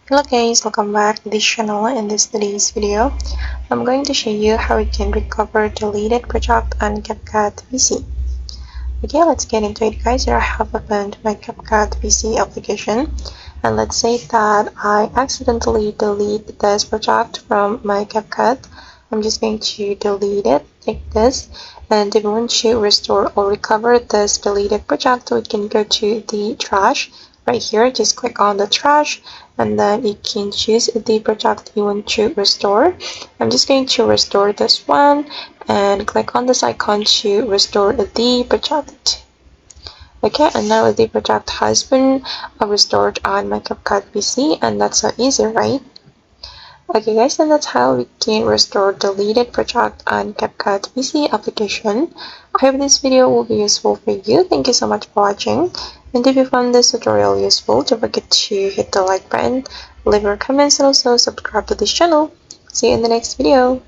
Hello guys, welcome back to this channel. In today's video, I'm going to show you how you can recover deleted project on CapCut PC. Okay, let's get into it guys. Here I have opened my CapCut PC application, and let's say that I accidentally delete this project from my CapCut. I'm just going to delete it like this, and if you want to restore or recover this deleted project, we can go to the trash right here. Just click on the trash, and then you can choose the project you want to restore. I'm just going to restore this one and click on this icon to restore the project. Okay, and now the project has been restored on my CapCut PC, and that's so easy, right? Okay guys, and that's how we can restore deleted project on CapCut PC application. I hope this video will be useful for you. Thank you so much for watching. And if you found this tutorial useful, don't forget to hit the like button, leave your comments, and also subscribe to this channel. See you in the next video.